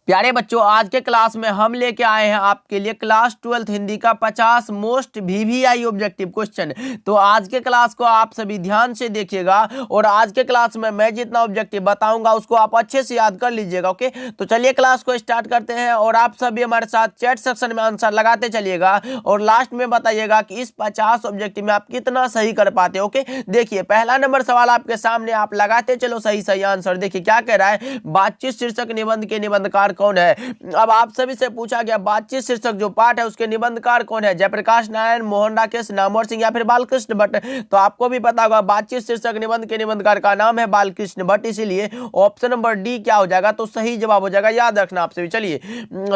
प्यारे बच्चों, आज के क्लास में हम लेके आए हैं आपके लिए क्लास 12th हिंदी का 50 मोस्ट वीवीआई ऑब्जेक्टिव क्वेश्चन। तो आज के क्लास को आप सभी ध्यान से देखिएगा और आज के क्लास में मैं जितना ऑब्जेक्टिव बताऊंगा उसको आप अच्छे से याद कर लीजिएगा। ओके, तो चलिए क्लास को स्टार्ट करते हैं और आप सभी हमारे साथ चैट सेक्शन में आंसर लगाते चलिएगा और लास्ट में बताइएगा कि इस 50 ऑब्जेक्टिव में आप कितना सही कर पाते हो। ओके, देखिए पहला नंबर सवाल आपके सामने, आप लगाते चलो सही सही आंसर। देखिए क्या कह रहा है, बातचीत शीर्षक निबंध के निबंधकार कौन है। अब आप सभी से पूछा गया बातचीत शीर्षक जो पाठ है उसके निबंधकार कौन है, जयप्रकाश नारायण, मोहन राकेश, नामवर सिंह या फिर बालकृष्ण भट्ट। तो आपको भी पता होगा बातचीत शीर्षक निबंध के निबंधकार का नाम है बालकृष्ण भट्ट, इसीलिए ऑप्शन नंबर डी क्या हो जाएगा, तो सही जवाब हो जाएगा। याद रखना आप सभी। चलिए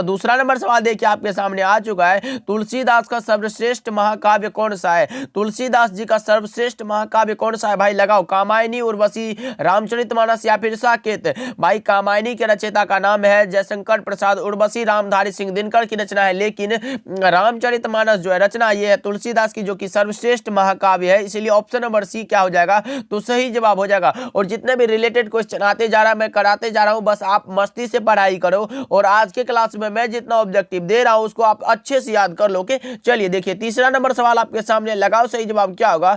दूसरा नंबर सवाल देखिए आपके सामने आ चुका है, तुलसीदास का सर्वश्रेष्ठ महाकाव्य कौन सा है। तुलसीदास जी का सर्वश्रेष्ठ महाकाव्य कौन सा है भाई, लगाओ। कामायनी, उर्वशी, रामचरितमानस या फिर साकेत। भाई कामायनी के रचयिता का नाम है जयशंकर प्रसाद, उर्वशी रामधारी सिंह दिनकर की रचना है, लेकिन रामचरितमानस जो है रचना ये है तुलसीदास की, जो कि सर्वश्रेष्ठ महाकाव्य है, इसलिए ऑप्शन नंबर सी क्या हो जाएगा, तो सही जवाब हो जाएगा। और जितने भी रिलेटेड क्वेश्चन आते जा रहा है मैं कराते जा रहा हूं, बस आप मस्ती से पढ़ाई करो और आज के क्लास में मैं जितना ऑब्जेक्टिव दे रहा हूं उसको आप अच्छे से याद कर लो। ओके, चलिए देखिए तीसरा नंबर सवाल आपके सामने, लगाओ सही जवाब क्या होगा।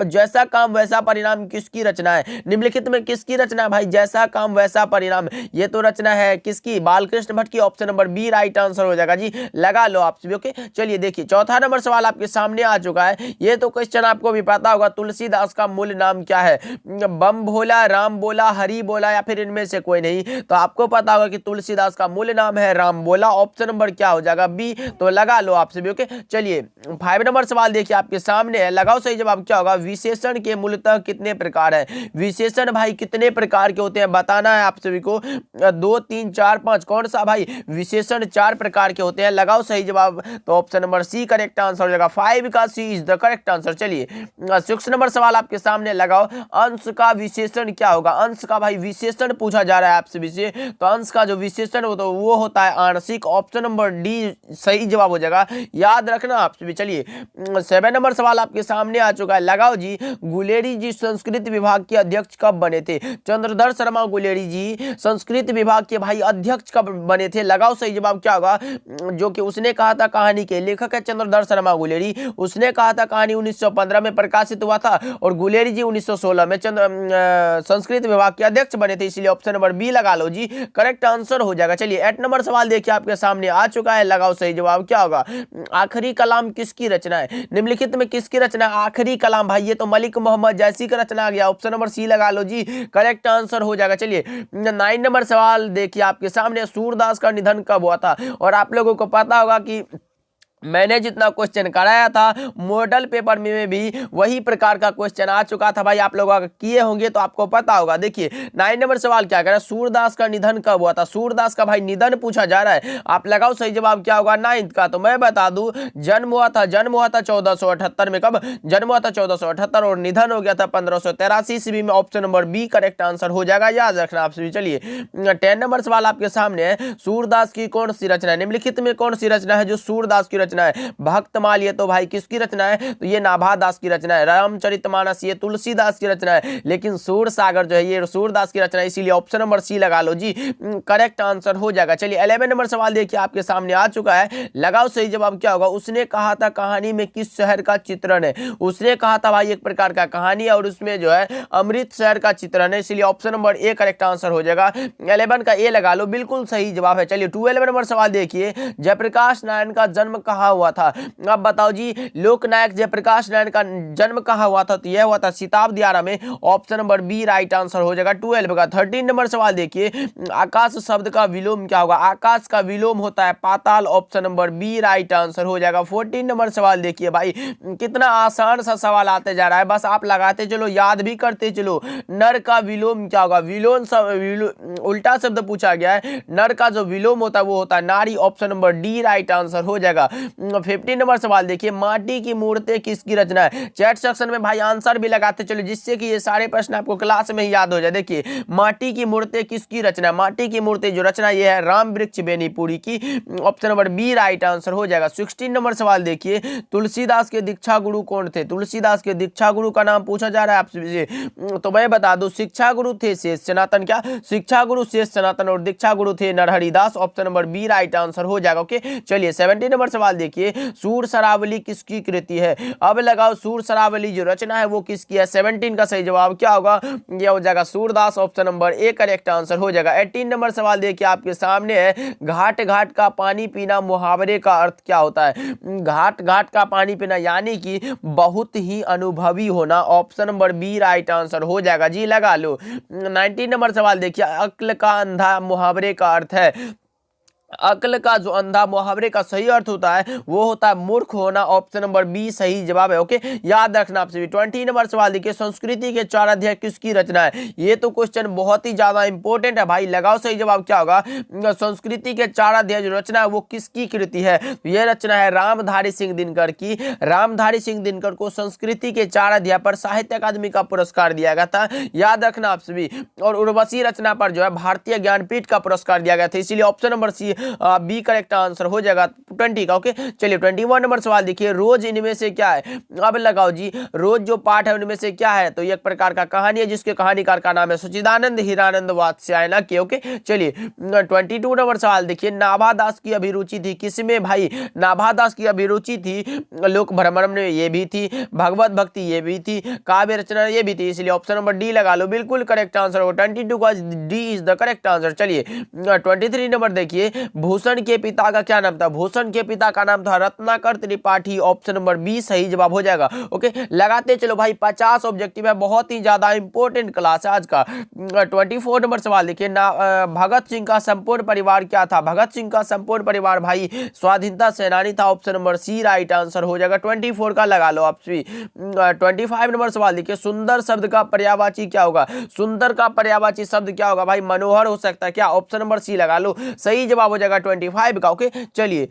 जैसा काम वैसा परिणाम किसकी रचना है, निम्नलिखित में किसकी रचना है भाई, जैसा काम वैसा परिणाम, ये तो रचना है किसकी, बालकृष्ण भट्ट की। Option number B right answer हो जाएगा जी, लगा लो आप सभी। ओके, चलिए देखिए चौथा नंबर सवाल आपके सामने आ चुका है, ये तो क्वेश्चन आपको भी पता होगा, तुलसीदास का मूल नाम क्या है, बम भोला, राम बोला, हरि बोला या फिर इनमें से कोई नहीं। तो आपको पता होगा कि तुलसीदास का मूल नाम है राम बोला, ऑप्शन नंबर क्या हो जाएगा, बी, तो लगा लो आप सभी। ओके, चलिए 5 नंबर सवाल देखिए आपके सामने है, लगाओ सही जवाब क्या होगा। विशेषण के मूलतः कितने प्रकार है, विशेषण भाई कितने प्रकार के होते हैं बताना है आप सभी को, 2 3 4 5, कौन सा भाई, विशेषण 4 प्रकार के होते हैं, लगाओ सही जवाब, तो option number C correct answer हो जाएगा, 5 का C is the correct answer. चलिए 6 नंबर सवाल आपके सामने, लगाओ अंश का विशेषण क्या होगा, अंश का भाई विशेषण पूछा जा रहा है आपसे विषय, तो अंश का जो विशेषण हो तो वो होता है आंशिक, ऑप्शन नंबर डी सही जवाब हो जाएगा, याद रखना आपसे भी। चलिए 7 नंबर सवाल आपके सामने आ चुका है, लगाओ जी, गुलेरी जी संस्कृत विभाग के अध्यक्ष कब बने थे, चंद्रधर शर्मा गुलेरी जी संस्कृत विभाग के भाई अध्यक्ष कब बने थे, लगाओ सही जवाब क्या होगा। जो कि उसने कहा था, कहानी के लेखक है चंद्रधर शर्मा गुलेरी, उसने कहा था कहानी 1915 में प्रकाशित हुआ था और गुलेरी जी 1916 में संस्कृत विभाग के अध्यक्ष बने थे, इसलिए ऑप्शन नंबर बी लगा लो जी, करेक्ट आंसर हो जाएगा। चलिए 8 नंबर सवाल देखिए आपके सामने आ चुका है, लगाओ सही जवाब क्या होगा। आखिरी कलाम किसकी रचना है, निम्नलिखित में किसकी रचना है आखिरी कलाम, भाई ये तो मलिक मोहम्मद जैसी का रचना आ गया, ऑप्शन नंबर सी लगा लो जी, करेक्ट आंसर हो जाएगा। चलिए 9 नंबर सवाल देखिए आपके सामने, सूरदास का निधन कब हुआ था, और आप लोगों को पता होगा कि मैंने जितना क्वेश्चन कराया था मॉडल पेपर में भी वही प्रकार का क्वेश्चन आ चुका था भाई, आप लोग अगर किए होंगे तो आपको पता होगा। देखिए 9 नंबर सवाल क्या कह रहा है, सूरदास का निधन कब हुआ था, सूरदास का भाई निधन पूछा जा रहा है, आप लगाओ सही जवाब क्या होगा 9th का, तो मैं बता दूं जन्म हुआ था 1478 में, कब जन्म हुआ था 1478 और निधन हो गया था 1583 ईस्वी में, option number B correct answer हो जाएगा, याद रखना आप सभी। चलिए 10 नंबर सवाल आपके सामने है, सूरदास की कौन सी रचना है, निम्नलिखित में कौन सी रचना है जो सूरदास की रचना है, भक्तमाल ये तो भाई किसकी रचना है, तो ये नाभादास की रचना है, रामचरितमानस ये तुलसीदास की रचना है, लेकिन सूर सागर जो है ये सूरदास की रचना है, इसीलिए ऑप्शन नंबर सी लगा लो जी, करेक्ट आंसर हो जाएगा। चलिए 11 नंबर सवाल देखिए आपके सामने आ चुका है, लगाओ सही जवाब क्या होगा। उसने कहा था कहानी में किस शहर का चित्रण है, उसने कहा था भाई एक प्रकार का कहानी है और उसमें जो है अमृत शहर का चित्रण है, इसलिए option number A correct answer हो जाएगा, 11 का ए लगा लो, बिल्कुल सही जवाब है। चलिए 12 नंबर सवाल देखिए, जयप्रकाश नारायण का जन्म कहाँ हुआ था, अब बताओ जी, लोकनायक जयप्रकाश नारायण का जन्म कहाँ हुआ था, तो यह हुआ था सिताब दियारा में, option number B right answer हो जाएगा 12 का। 13 नंबर सवाल देखिए, आकाश शब्द का विलोम क्या होगा, आकाश का विलोम होता है पाताल, option number B right answer हो जाएगा। 14 नंबर सवाल देखिए भाई, कितना आसान सा सवाल आते जा रहा है, बस आप लगाते चलो याद भी करते चलो, नर का विलोम क्या होगा, उल्टा शब्द पूछा गया है, नर का जो विलोम होता है वो होता है नारी, option number D right answer हो जाएगा। 15 नंबर सवाल देखिए, माटी की मूर्ति किसकी रचना है। चैट सेक्शन में भाई आंसर भी लगाते चलो, जिससे कि ये सारे प्रश्न आपको क्लास में ही याद हो जाए। देखिए माटी की मूर्ति किसकी रचना है, माटी की मूर्ति जो रचना ये है राम वृक्ष बेनीपुरी की, option number B right answer हो जाएगा। 16 नंबर सवाल देखिए, तुलसीदास के दीक्षा गुरु कौन थे। तुलसीदास के दीक्षा गुरु का नाम पूछा जा रहा है आपसे, तो मैं बता दूं शिक्षा गुरु थे शेष सनातन, क्या शिक्षा गुरु शेष सनातन और दीक्षा गुरु थे Narharidas, option number B right answer हो जाएगा। ओके चलिए 17 नंबर सवाल देखिए, सूर शरावली किसकी कृति है। अब लगाओ सूर शरावली जो रचना है वो किसकी है। 17 का सही जवाब क्या होगा, यह हो जाएगा Surdas, option number A correct answer हो जाएगा। 18 नंबर सवाल देखिए आपके सामने है, घाट घाट का पानी पीना मुहावरे का अर्थ क्या होता है। घाट घाट का पानी पीना यानी कि बहुत ही अनुभवी होना, option number B right answer हो जाएगा जी, लगा लो। 19 नंबर सवाल देखिए, अक्ल का अंधा मुहावरे का अर्थ है। अक्ल का जो अंधा मुहावरे का सही अर्थ होता है वो होता है मूर्ख होना, ऑप्शन नंबर बी सही जवाब है। ओके याद रखना आपसे भी। 20 नंबर सवाल देखिए, संस्कृति के 4 अध्याय किसकी रचना है। ये तो क्वेश्चन बहुत ही ज्यादा इंपॉर्टेंट है भाई, लगाओ सही जवाब क्या होगा। संस्कृति के 4 अध्याय जो रचना है वो किसकी कृति है, तो यह रचना है रामधारी सिंह दिनकर की। रामधारी सिंह दिनकर को संस्कृति के 4 अध्याय पर साहित्य अकादमी का पुरस्कार दिया गया था, याद रखना आप सभी। और उर्वशी रचना पर जो है भारतीय ज्ञानपीठ का पुरस्कार दिया गया था, इसीलिए option number C B correct answer हो जाएगा 20 का। ओके चलिए 21 नंबर सवाल देखिए, रोज इनमें से क्या है। अब लगाओ जी, रोज जो पाठ है उनमें से क्या है, तो एक प्रकार का कहानी है जिसके कहानीकार का नाम है सच्चिदानंद हीरानंद वात्स्यायन के। ओके चलिए 22 नंबर सवाल देखिए, नाभा दास की अभिरुचि थी किसमें भाई। नाभा दास की अभिरुचि थी लोक भ्रमण में, ये भी थी, भगवत भक्ति ये भी थी, काव्य रचना ये भी थी, इसलिए ऑप्शन नंबर डी लगा लो, बिल्कुल करेक्ट आंसर होगा। 22 का D is the correct answer. चलिए 23 नंबर देखिए, भूषण के पिता का क्या नाम था। भूषण के पिता का नाम था Ratnakar Tripathi, option number B सही जवाब हो जाएगा। ओके लगाते चलो भाई, 50 ऑब्जेक्टिव है, बहुत ही ज्यादा इंपॉर्टेंट क्लास है आज का। 24 नंबर सवाल देखिए, भगत सिंह का संपूर्ण परिवार क्या था। भगत सिंह का संपूर्ण परिवार भाई स्वाधीनता सेनानी था, option number C right answer हो जाएगा। 24 का लगा लो आप सभी। 25 नंबर सवाल देखिए, सुंदर शब्द का पर्यायवाची क्या होगा। सुंदर का पर्यायवाची शब्द क्या होगा भाई, मनोहर हो सकता है क्या, ऑप्शन नंबर सी लगा लो, सही जवाब हो जाएगा 25 का। ओके चलिए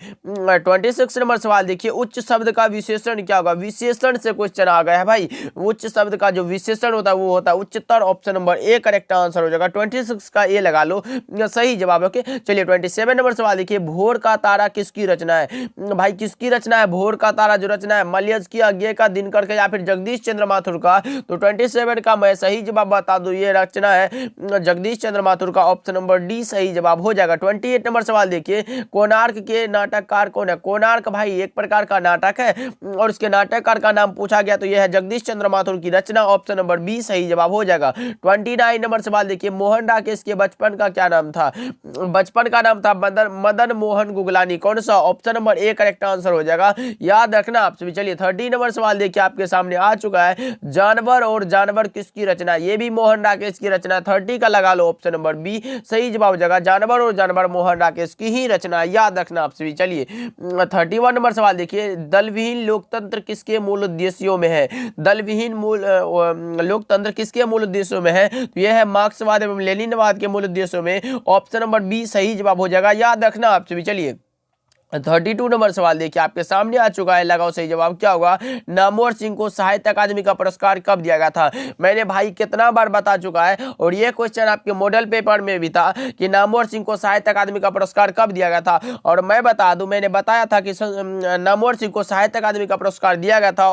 26 नंबर सवाल देखिए, उच्च शब्द का विशेषण क्या होगा। विशेषण से क्वेश्चन आ गया है भाई, उच्च शब्द का जो विशेषण होता है वो होता है उच्चतर, option number A correct answer हो जाएगा। 26 का ए लगा लो, सही जवाब। ओके चलिए 27 नंबर सवाल देखिए, भोर का तारा किसकी रचना है भाई, किसकी रचना है। भोर का तारा जो रचना है मलयज की, अज्ञे का, दिनकर का या फिर जगदीश चंद्र माथुर का, तो 27 का मैं सही जवाब बता दूं, ये रचना है जगदीश चंद्र माथुर का, ऑप्शन नंबर डी सही जवाब हो जाएगा। 28 नंबर सवाल देखिए, कोणार्क के नाटककार कौन है। कोणार्क भाई एक प्रकार का नाटक है और उसके नाटककार का नाम पूछा गया तो यह है जगदीश चंद्र माथुर की रचना, ऑप्शन नंबर बी सही जवाब हो जाएगा। 29 नंबर सवाल देखिए, मोहन राकेश के बचपन का क्या नाम था। बचपन का नाम था मदन मोहन गुगलानी, कौन सा, option number A correct answer हो जाएगा, याद रखना आप सभी। चलिए 30 नंबर सवाल देखिए आपके सामने आ चुका है, जानवर और जानवर किसकी रचना, ये भी मोहन राकेश की रचना। 30 का लगा लो, ऑप्शन नंबर बी सही जवाब हो जाएगा, जानवर और जानवर मोहन राकेश की ही रचना, याद रखना आप सभी। चलिए 31 नंबर सवाल देखिए, दलविहीन लोकतंत्र किसके मूल उद्देश्यों में है। दलविहीन मूल लोकतंत्र किसके मूल उद्देश्यों में है, तो यह है मार्क्सवाद एवं लेनिनवाद के मूल उद्देश्यों में, ऑप्शन नंबर बी सही जवाब हो जाएगा, याद रखना आप सभी। चलिए 32 नंबर सवाल देखिए आपके सामने आ चुका है, लगाओ सही जवाब क्या होगा। नामवर सिंह को साहित्य अकादमी का पुरस्कार कब दिया गया था। मैंने भाई कितना बार बता चुका है और ये क्वेश्चन आपके मॉडल पेपर में भी था कि नामवर सिंह को साहित्य अकादमी का पुरस्कार कब दिया गया था। और मैं बता दूं, मैंने बताया था कि नामवर सिंह को साहित्य अकादमी का पुरस्कार दिया गया था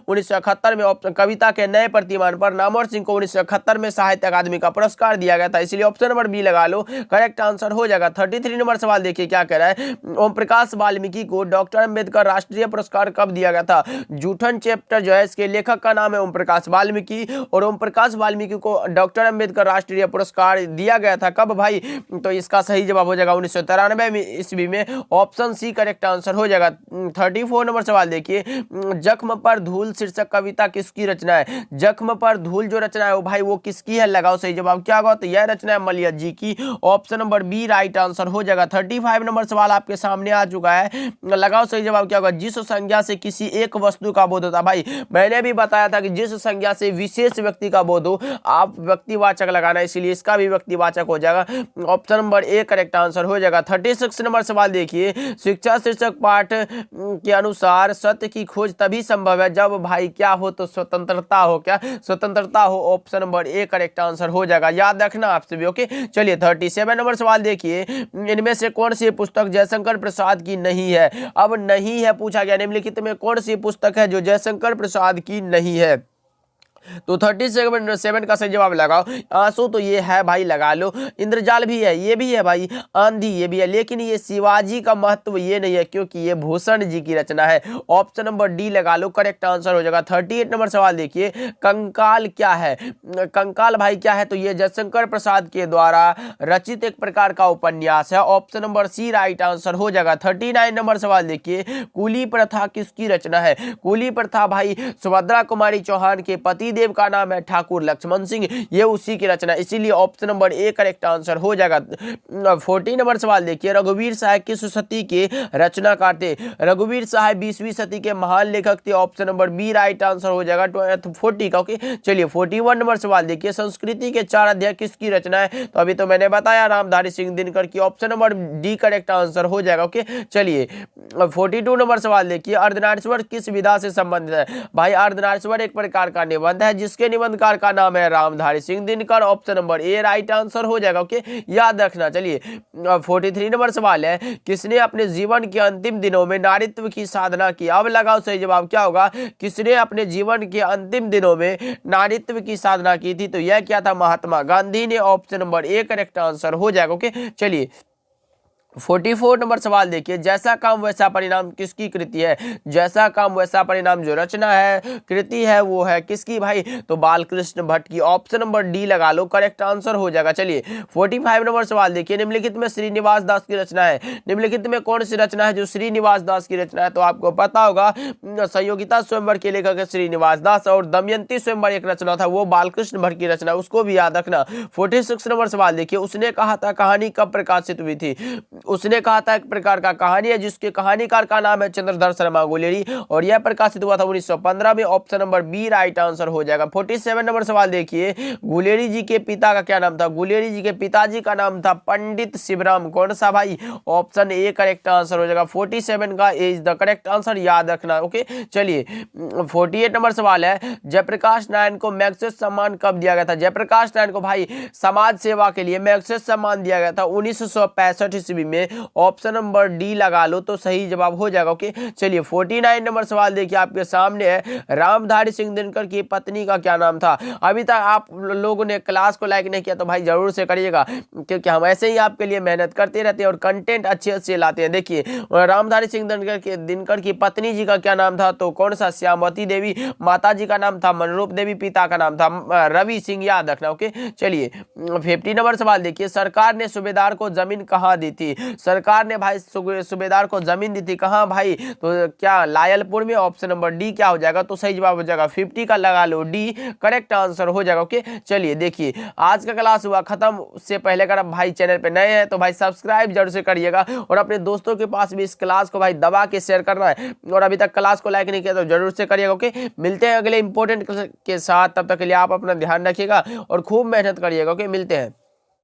1971 में, कविता के नए प्रतिमान पर नामवर सिंह को 1971 में साहित्य अकादमी का पुरस्कार दिया गया था, इसलिए ऑप्शन नंबर बी लगा लो, करेक्ट आंसर हो जाएगा। 33 नंबर सवाल देखिए क्या कह रहा है, ओम प्रकाश वाल्मीकि को डॉक्टर अंबेडकर राष्ट्रीय पुरस्कार कब दिया गया था। जूठन चैप्टर जो है इसके लेखक का नाम है ओम प्रकाश वाल्मीकि, और ओम प्रकाश वाल्मीकि को डॉक्टर अंबेडकर राष्ट्रीय पुरस्कार दिया गया था कब भाई, तो इसका सही जवाब हो जाएगा 1993 ईस्वी में, ऑप्शन सी करेक्ट आंसर हो जाएगा। 34 नंबर सवाल देखिए, जख्म पर धूल शीर्षक कविता किसकी रचना है। जख्म पर धूल जो रचना है वो भाई वो किसकी है, लगाओ सही जवाब क्या होगा, तो यह रचना है मलयज जी की, option number B right answer हो जाएगा। 35 नंबर सवाल आपके सामने आ चुका है। लगाओ सही जवाब क्या होगा, जिस संज्ञा से किसी एक वस्तु का बोध होता है। भाई मैंने भी बताया था कि जिस संज्ञा से विशेष व्यक्ति का बोध हो, आप व्यक्तिवाचक लगाना, इसीलिए इसका भी व्यक्तिवाचक हो जाएगा। Option number A correct answer हो जाएगा। 36 नंबर सवाल देखिए, शिक्षा शीर्षक पाठ के अनुसार सत्य की खोज तभी संभव है जब भाई क्या हो, तो स्वतंत्रता हो। क्या स्वतंत्रता हो, option number A correct answer हो जाएगा, याद रखना आपसे भी। ओके चलिए 37 नंबर सवाल देखिए, इनमें से कौन सी पुस्तक जयशंकर प्रसाद की नहीं है। अब नहीं है पूछा गया, निम्नलिखित में कौन सी पुस्तक है जो जयशंकर प्रसाद की नहीं है। तो 37 का सही जवाब लगाओ। आंसू तो ये है भाई, लगा लो। इंद्रजाल भी है, ये भी है भाई। आंधी ये भी है, लेकिन ये शिवाजी का महत्व ये नहीं है, क्योंकि ये भूषण जी की रचना है। ऑप्शन नंबर डी लगा लो, करेक्ट आंसर हो जाएगा। 38 नंबर सवाल देखिए, कंकाल क्या है। कंकाल भाई क्या है, तो ये जयशंकर प्रसाद के द्वारा रचित एक प्रकार का उपन्यास है। Option number C right answer हो जाएगा। 39 नंबर सवाल देखिए, कूली प्रथा किसकी रचना है। कूली प्रथा भाई सुभद्रा कुमारी चौहान के पति देव का नाम है ठाकुर लक्ष्मण सिंह, ये उसी की रचना, इसीलिए option number A correct answer हो जाएगा। 40 नंबर सवाल देखिए, रघुवीर साहब किस सदी के रचनाकार थे। रघुवीर साहब 20वीं सदी के महान लेखक थे, option number B right answer हो जाएगा 40 का। ओके चलिए 41 नंबर सवाल देखिए, संस्कृति के 4 अध्याय किसकी रचना है। तो अभी तो मैंने बताया रामधारी सिंह दिनकर की, option number D correct answer हो जाएगा। ओके चलिए 42 नंबर सवाल देखिए, अर्धनारीश्वर किस विधा से संबंधित है। भाई अर्धनारीश्वर एक प्रकार का निबंध है जिसके निबंधकार का नाम है Ramdhari Singh Dinkar, option number A right answer हो जाएगा। ओके याद रखना। चलिए 43 नंबर सवाल है, किसने अपने जीवन के अंतिम दिनों में नारीत्व की साधना की। अब लगाओ सही जवाब क्या होगा, किसने अपने जीवन के अंतिम दिनों में नारीत्व की साधना की थी। तो यह क्या था, महात्मा गांधी ने, option number A correct answer हो जाएगा। ओके चलिए 44 नंबर सवाल देखिए, जैसा काम वैसा परिणाम किसकी कृति है। जैसा काम वैसा परिणाम जो रचना है, कृति है, वो है किसकी भाई, तो बालकृष्ण भट्ट की, ऑप्शन नंबर डी लगा लो, करेक्ट आंसर हो जाएगा। चलिए 45 नंबर सवाल देखिए, निम्नलिखित में श्रीनिवास दास की रचना है। निम्नलिखित में कौन सी रचना है जो श्रीनिवास दास की रचना है। तो आपको पता होगा संयोगिता स्वयंवर के लेखक है श्रीनिवास दास, और दमयंती स्वयंवर एक रचना था, वो बालकृष्ण भट्ट की रचना, उसको भी याद रखना। 46 नंबर सवाल देखिए, उसने कहा था कहानी कब प्रकाशित हुई थी। उसने कहा था एक प्रकार का कहानी है जिसके कहानीकार का नाम है चंद्रधर शर्मा गुलेरी, और यह प्रकाशित हुआ था 1915 में, option number B right answer हो जाएगा। 47 नंबर सवाल देखिए, गुलेरी जी के पिता का क्या नाम था। गुलेरी जी के पिताजी का नाम था पंडित शिवराम, कौन सा भाई, ऑप्शन ए करेक्ट आंसर हो जाएगा। 47 का इज द करेक्ट आंसर, याद रखना। ओके चलिए 48 नंबर सवाल है, जयप्रकाश नारायण को मैग्सेसे सम्मान कब दिया गया था। जयप्रकाश नारायण को भाई समाज सेवा के लिए मैग्सेसे सम्मान दिया गया था 1965 ईस्वी में, ऑप्शन नंबर डी लगा लो तो सही जवाब हो जाएगा। ओके चलिए 49 नंबर सवाल देखिए आपके सामने है, रामधारी सिंह दिनकर की पत्नी का क्या नाम था। अभी तक आप लोगों ने क्लास को लाइक नहीं किया तो भाई जरूर से करिएगा, क्योंकि हम ऐसे ही आपके लिए मेहनत करते रहते हैं और कंटेंट अच्छे अच्छे लाते हैं। देखिए रामधारी सिंह दिनकर की पत्नी जी का क्या नाम था, तो कौन सा, श्यामवती देवी, माता जी का नाम था मनरूप देवी, पिता का नाम था रवि सिंह, याद रखना। ओके चलिए 50 नंबर सवाल देखिए, सरकार ने सूबेदार को जमीन कहाँ दी थी। सरकार ने भाई सूबेदार को जमीन दी थी कहां भाई, तो क्या लायलपुर में, ऑप्शन नंबर डी क्या हो जाएगा, तो सही जवाब हो जाएगा 50 का लगा लो डी, करेक्ट आंसर हो जाएगा। ओके चलिए देखिए आज का क्लास हुआ खत्म। उससे पहले अगर आप भाई चैनल पे नए हैं तो भाई सब्सक्राइब जरूर से करिएगा, और अपने दोस्तों के पास भी इस क्लास को भाई दबा के शेयर करना है, और अभी तक क्लास को लाइक नहीं किया तो जरूर से करिएगा। ओके मिलते हैं अगले इंपॉर्टेंट के साथ, तब तक के लिए आप अपना ध्यान रखिएगा और खूब मेहनत करिएगा। ओके मिलते हैं।